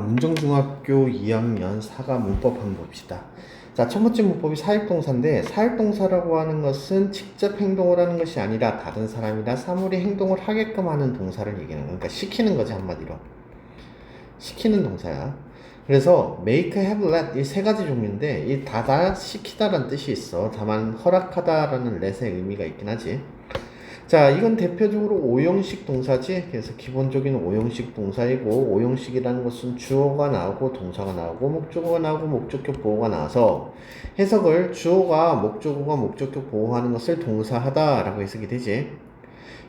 문정중학교 2학년 4가 문법 한번 봅시다. 자, 첫 번째 문법이 사역동사인데, 사역동사라고 하는 것은 직접 행동을 하는 것이 아니라 다른 사람이나 사물이 행동을 하게끔 하는 동사를 얘기하는 거야. 그러니까 시키는 거지, 한마디로. 시키는 동사야. 그래서 make, have, let 이 세 가지 종류인데 이 다 시키다라는 뜻이 있어. 다만 허락하다라는 let의 의미가 있긴 하지. 자, 이건 대표적으로 오형식 동사지. 그래서 기본적인 오형식 동사이고, 오형식이라는 것은 주어가 나오고 동사가 나오고 목적어가 나오고 목적격 보호가 나와서 해석을 주어가 목적어가 목적격 보호하는 것을 동사하다라고 해석이 되지.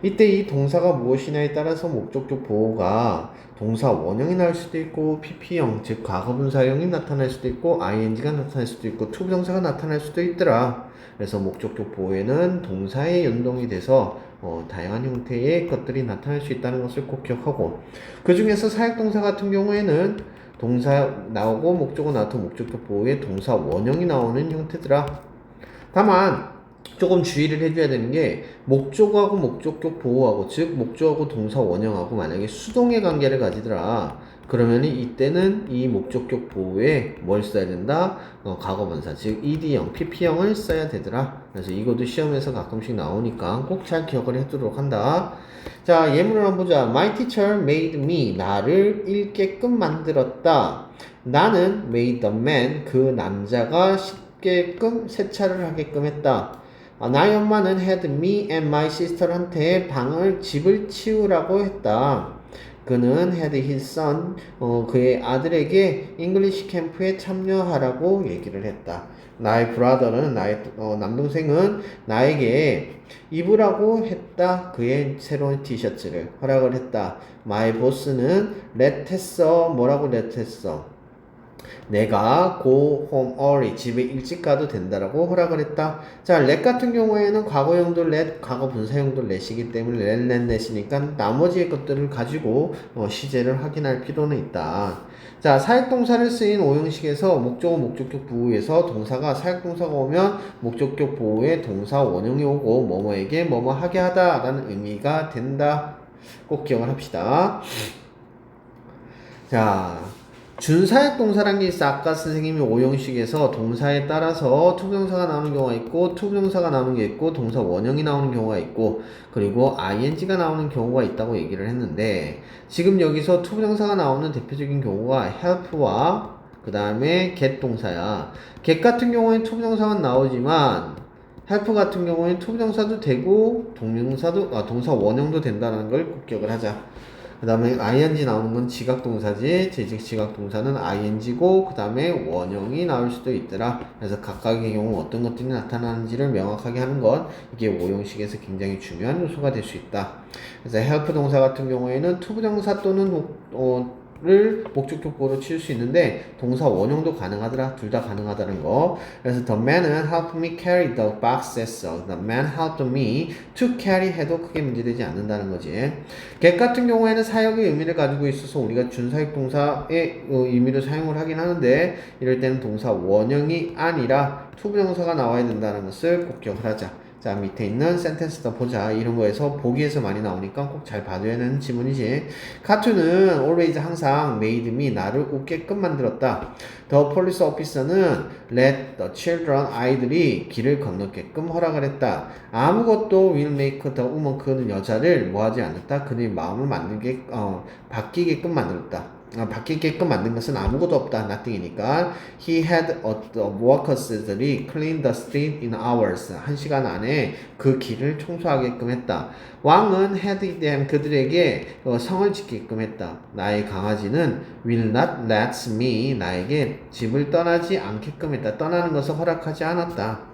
이때 이 동사가 무엇이냐에 따라서 목적격 보호가 동사 원형이 나올 수도 있고 PP형 즉 과거분사형이 나타날 수도 있고 ing가 나타날 수도 있고 투부정사가 나타날 수도 있더라. 그래서 목적격 보호에는 동사의 연동이 돼서 다양한 형태의 것들이 나타날 수 있다는 것을 꼭 기억하고, 그 중에서 사역동사 같은 경우에는 동사 나오고 목적어 나와도 목적격 보호에 동사 원형이 나오는 형태더라. 다만 조금 주의를 해줘야 되는 게 목적어하고 목적격 보호하고 즉 목적어하고 동사 원형하고 만약에 수동의 관계를 가지더라. 그러면 이때는 이 목적격 보호에 뭘 써야 된다? 과거분사 즉 ed형, pp형을 써야 되더라. 그래서 이것도 시험에서 가끔씩 나오니까 꼭 잘 기억을 해두도록 한다. 자, 예문을 한번 보자. My teacher made me 나를 읽게끔 만들었다. 나는 made the man 그 남자가 쉽게끔 세차를 하게끔 했다. 나의 엄마는 had me and my sister한테 집을 치우라고 했다. 그는 had his son, 그의 아들에게 잉글리시 캠프에 참여하라고 얘기를 했다. 나의 브라더는, 나의 남동생은 나에게 입으라고 했다. 그의 새로운 티셔츠를 허락을 했다. my boss는 let 했어. 뭐라고 let 했어? 내가 go home early 집에 일찍 가도 된다라고 허락을 했다. 자, let 같은 경우에는 과거형도 let, 과거 분사형도 let이기 때문에 let이니까 나머지의 것들을 가지고 시제를 확인할 필요는 있다. 자, 사역동사를 쓰인 오형식에서 목적어 목적격 부호에서 동사가 사역동사가 오면 목적격 보호에 동사 원형이 오고 뭐뭐에게 뭐뭐 하게 하다 라는 의미가 된다. 꼭 기억을 합시다. 자, 준사역동사란 게 있어. 아까 선생님이 오형식에서 동사에 따라서 투부정사가 나오는 경우가 있고 투부정사가 나오는 게 있고 동사 원형이 나오는 경우가 있고 그리고 ing가 나오는 경우가 있다고 얘기를 했는데, 지금 여기서 투부정사가 나오는 대표적인 경우가 help와 그 다음에 get 동사야. get 같은 경우에는 투부정사만 나오지만 help 같은 경우에는 투부정사도 되고 동사 원형도 된다는 걸 꼭 기억을 하자. 그 다음에 ing 나오는 건 지각동사지. 지각동사는 ing고 그 다음에 원형이 나올 수도 있더라. 그래서 각각의 경우 어떤 것들이 나타나는지를 명확하게 하는 것, 이게 오형식에서 굉장히 중요한 요소가 될 수 있다. 그래서 help 동사 같은 경우에는 투부정사 또는 를 목적격 보호로 치울 수 있는데 동사 원형도 가능하더라. 둘 다 가능하다는 거. 그래서 the man은 helped me carry the box 했어. The man helped me to carry 해도 크게 문제되지 않는다는 거지. get 같은 경우에는 사역의 의미를 가지고 있어서 우리가 준사역 동사의 의미로 사용을 하긴 하는데, 이럴 때는 동사 원형이 아니라 투부정사가 나와야 된다는 것을 꼭 기억을 하자. 자, 밑에 있는 센텐스도 보자. 이런 거에서 보기에서 많이 나오니까 꼭 잘 봐줘야 되는 지문이지. 카툰은 always 항상 made me 나를 웃게끔 만들었다. The police officer는 let the children 아이들이 길을 건너게끔 허락을 했다. 아무것도 will make the woman 그는 여자를 뭐하지 않았다. 그의 마음을 바뀌게끔 만들었다. 바뀌게끔 만든 것은 아무것도 없다. nothing이니까. He had workers들이 clean the street in hours. 1시간 안에 그 길을 청소하게끔 했다. 왕은 had them 그들에게 성을 짓게끔 했다. 나의 강아지는 will not let me 나에게 집을 떠나지 않게끔 했다. 떠나는 것을 허락하지 않았다.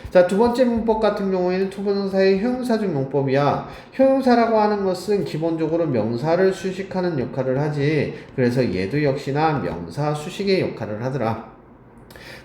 자, 두 번째 문법 같은 경우에는 투부정사의 형용사적 용법이야. 형용사라고 하는 것은 기본적으로 명사를 수식하는 역할을 하지. 그래서 얘도 역시나 명사 수식의 역할을 하더라.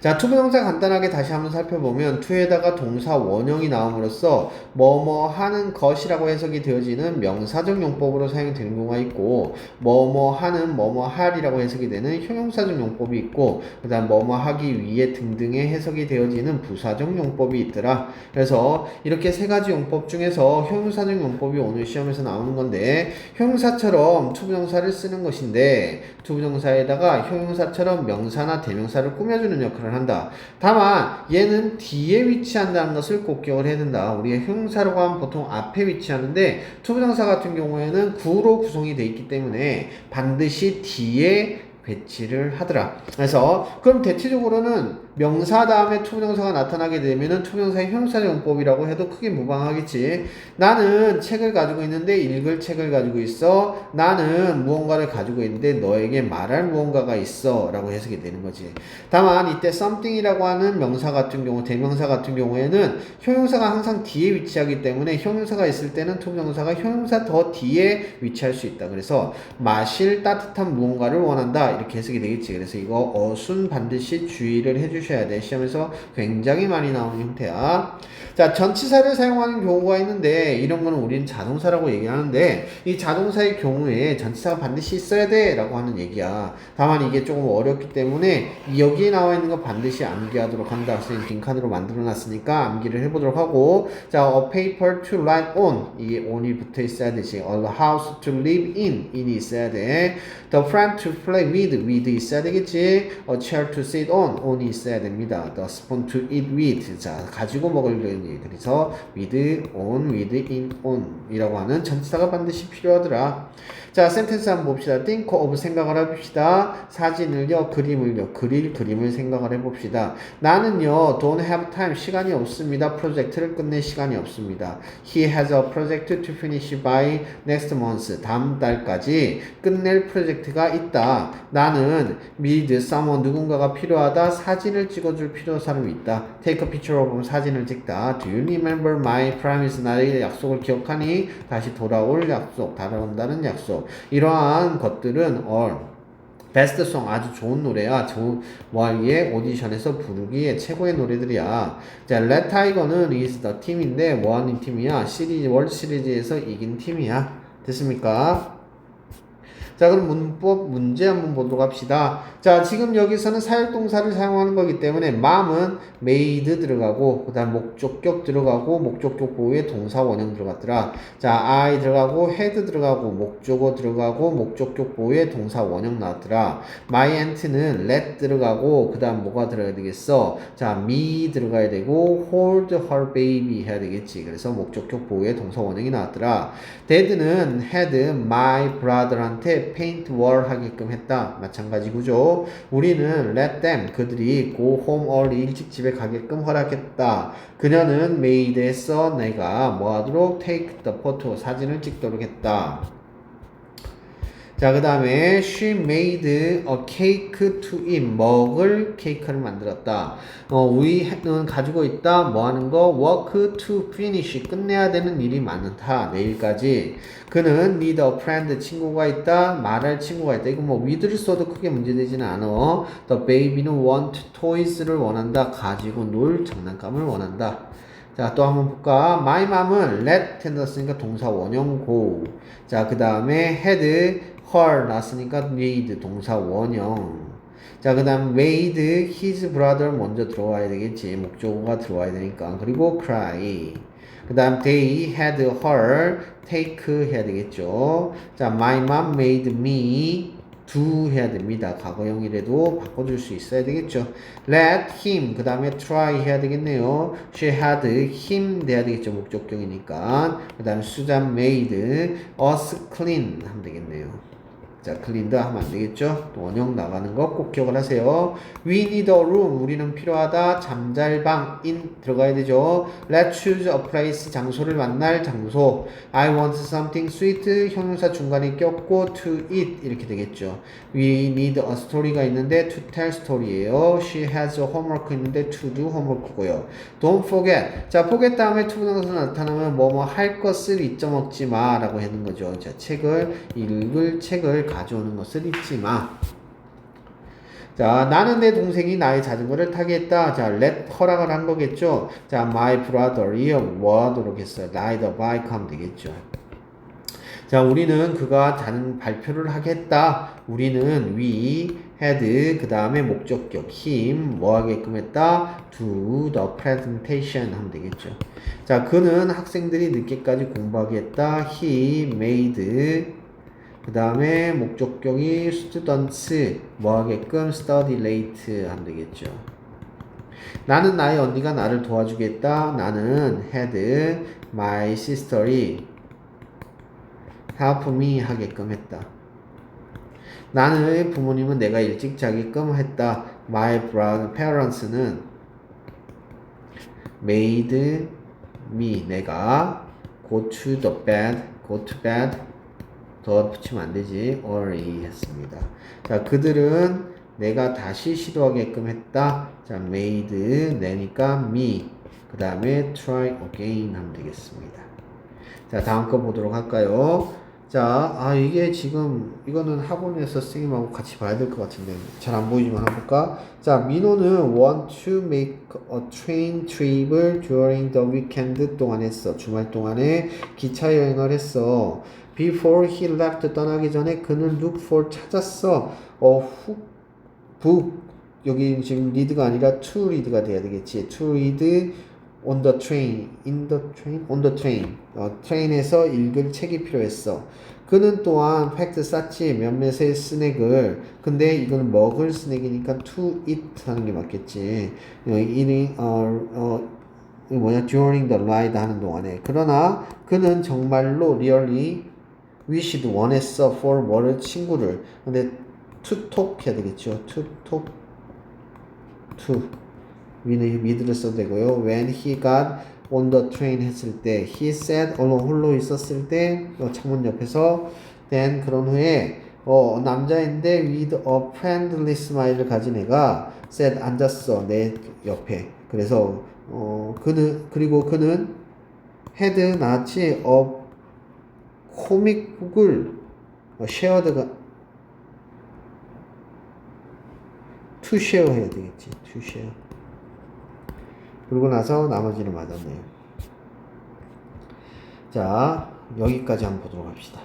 자, 투부정사 간단하게 다시 한번 살펴보면 to에다가 동사 원형이 나옴으로써 뭐뭐 하는 것이라고 해석이 되어지는 명사적 용법으로 사용이 되는 경우가 있고 뭐뭐 하는 뭐뭐 할이라고 해석이 되는 형용사적 용법이 있고 그 다음 뭐뭐 하기 위해 등등의 해석이 되어지는 부사적 용법이 있더라. 그래서 이렇게 세 가지 용법 중에서 형용사적 용법이 오늘 시험에서 나오는 건데 형용사처럼 투부정사를 쓰는 것인데 투부정사에다가 형용사처럼 명사나 대명사를 꾸며주는 역할을 한다. 다만 얘는 뒤에 위치한다는 것을 꼭 기억을 해야 된다. 우리가 형용사라고 하면 보통 앞에 위치하는데 투부정사 같은 경우에는 구로 구성이 되어 있기 때문에 반드시 뒤에 배치를 하더라. 그래서 그럼 대체적으로는 명사 다음에 투부정사가 나타나게 되면은 투부정사의 형용사 용법이라고 해도 크게 무방하겠지. 나는 책을 가지고 있는데 읽을 책을 가지고 있어. 나는 무언가를 가지고 있는데 너에게 말할 무언가가 있어 라고 해석이 되는 거지. 다만 이때 something이라고 하는 명사 같은 경우 대명사 같은 경우에는 형용사가 항상 뒤에 위치하기 때문에 형용사가 있을 때는 투부정사가 형용사 더 뒤에 위치할 수 있다. 그래서 마실 따뜻한 무언가를 원한다 이렇게 해석이 되겠지. 그래서 이거 어순 반드시 주의를 해주셔야 돼. 시험에서 굉장히 많이 나오는 형태야. 자, 전치사를 사용하는 경우가 있는데 이런 거는 우리는 자동사라고 얘기하는데 이 자동사의 경우에 전치사가 반드시 있어야 돼 라고 하는 얘기야. 다만 이게 조금 어렵기 때문에 여기에 나와 있는 거 반드시 암기하도록 한다. 선생님 빈칸으로 만들어 놨으니까 암기를 해보도록 하고 자, a paper to write on 이게 on이 붙어 있어야 되지. a house to live in in이 있어야 돼. the friend to play with 있어야 되겠지. a chair to sit on이 있어야 됩니다. the spoon to eat with 자, 가지고 먹을 거 그래서 with, on, with, in, on 이라고 하는 전치사가 반드시 필요하더라. 자, 센텐스 한번 봅시다. think of 생각을 해봅시다. 사진을요, 그림을요, 그릴 그림을 생각을 해봅시다. 나는요, don't have time, 시간이 없습니다. 프로젝트를 끝낼 시간이 없습니다. He has a project to finish by next month. 다음 달까지 끝낼 프로젝트가 있다. 나는 need someone, 누군가가 필요하다. 사진을 찍어줄 필요한 사람이 있다. take a picture of, 사진을 찍다. Do you remember my promise? 나의 약속을 기억하니? 다시 돌아올 약속, 돌아온다는 약속. 이러한 것들은 베스트 송 아주 좋은 노래야. 뭐하기에 오디션에서 부르기에 최고의 노래들이야. 자, Red Tiger는 is the 팀인데 뭐 하는 팀이야? 월드 시리즈에서 이긴 팀이야. 됐습니까? 자, 그럼 문법 문제 한번 보도록 합시다. 자, 지금 여기서는 사역동사를 사용하는 거기 때문에 mom은 made 들어가고 그 다음 목적격 들어가고 목적격 보호에 동사 원형 들어갔더라. 자, I 들어가고 had 들어가고 목적어 들어가고 목적격 보호에 동사 원형 나왔더라. my aunt는 let 들어가고 그 다음 뭐가 들어가야 되겠어? 자, me 들어가야 되고 hold her baby 해야 되겠지. 그래서 목적격 보호에 동사 원형이 나왔더라. dad는 had my brother한테 paint wall 하게끔 했다. 마찬가지 구조. 우리는 let them, 그들이 go home early, 일찍 집에 가게끔 허락했다. 그녀는 made 했어. 내가 뭐 하도록 take the photo, 사진을 찍도록 했다. 자, 그 다음에 she made a cake to eat, 먹을 케이크를 만들었다. 우리는 가지고 있다. 뭐 하는 거? work to finish, 끝내야 되는 일이 많다. 내일까지. 그는 need a friend, 친구가 있다. 말할 친구가 있다. 이거 뭐 with를 써도 크게 문제되지는 않아. the baby는 want toys를 원한다. 가지고 놀 장난감을 원한다. 자, 또 한번 볼까? my mom은 let 했으니까 동사 원형 go. 자, 그 다음에 had her 났으니까 made 동사 원형. 자, 그 다음 made his brother 먼저 들어와야 되겠지. 목적어가 들어와야 되니까. 그리고 cry. 그 다음 they had her take 해야 되겠죠. 자, my mom made me do 해야 됩니다. 과거형이라도 바꿔줄 수 있어야 되겠죠. let him 그 다음에 try 해야 되겠네요. she had him 돼야 되겠죠. 목적격이니까. 그 다음에 수잔 made us clean 하면 되겠네요. 자, cleaned 하면 안 되겠죠? 또 원형 나가는 거 꼭 기억을 하세요. We need a room. 우리는 필요하다. 잠잘방 in 들어가야 되죠. Let's choose a place. 장소를 만날 장소. I want something sweet. 형용사 중간에 꼈고 to eat 이렇게 되겠죠. We need a story가 있는데 to tell story예요. She has a homework 있는데 to do homework고요. Don't forget. 자, forget 다음에 to 부정사 나타나면 뭐뭐 할 것을 잊어먹지 마 라고 하는 거죠. 자, 읽을 책을 가져오는 것을 잊지 마. 자, 나는 내 동생이 나의 자전거를 타게 했다. 자, let 허락을 한 거겠죠. 자, my brother이 뭐 하도록 했어요? ride a bike 하면 되겠죠. 자, 우리는 그가 자는 발표를 하겠다. 우리는 we had 그 다음에 목적격 him 뭐 하게끔 했다. do the presentation 하면 되겠죠. 자, 그는 학생들이 늦게까지 공부하게 했다. he made 그 다음에 목적격이 students 뭐 하게끔 study late 하면 되겠죠. 나는 나의 언니가 나를 도와주겠다. 나는 had my sister이 help me 하게끔 했다. 나의 부모님은 내가 일찍 자게끔 했다. My parents는 made me 내가 go to bed 더 붙이면 안 되지 early 했습니다. 자, 그들은 내가 다시 시도하게끔 했다. 자, made 내니까 me 그 다음에 try again 하면 되겠습니다. 자, 다음 거 보도록 할까요? 자, 이게 지금 이거는 학원에서 선생님하고 같이 봐야 될 것 같은데 잘 안 보이지만 한번 볼까? 자, 민호는 want to make a train trip을 during the weekend 동안 했어. 주말 동안에 기차 여행을 했어. Before he left 떠나기 전에 그는 look for 찾았어. book 여기 지금 read가 아니라 to read가 돼야 되겠지. To read on the train, in the train, on the train. 트레인에서 읽을 책이 필요했어. 그는 또한 팩트 쌌지 몇몇의 스낵을. 근데 이거는 먹을 스낵이니까 to eat 하는 게 맞겠지. eating during the ride 하는 동안에. 그러나 그는 정말로 really wished 원했어 for 뭐를 친구를. 근데 to talk 해야 되겠죠. to talk to 미드를 써도 되고요. When he got on the train 했을 때 he said 홀로 있었을 때 창문 옆에서 then 그런 후에 남자인데 with a friendly smile을 가진 애가 said 앉았어 내 옆에. 그래서 그는 had 나왔지 코믹북을 shared가 to share 해야 되겠지. to share. 그러고 나서 나머지는 맞았네요. 자, 여기까지 한번 보도록 합시다.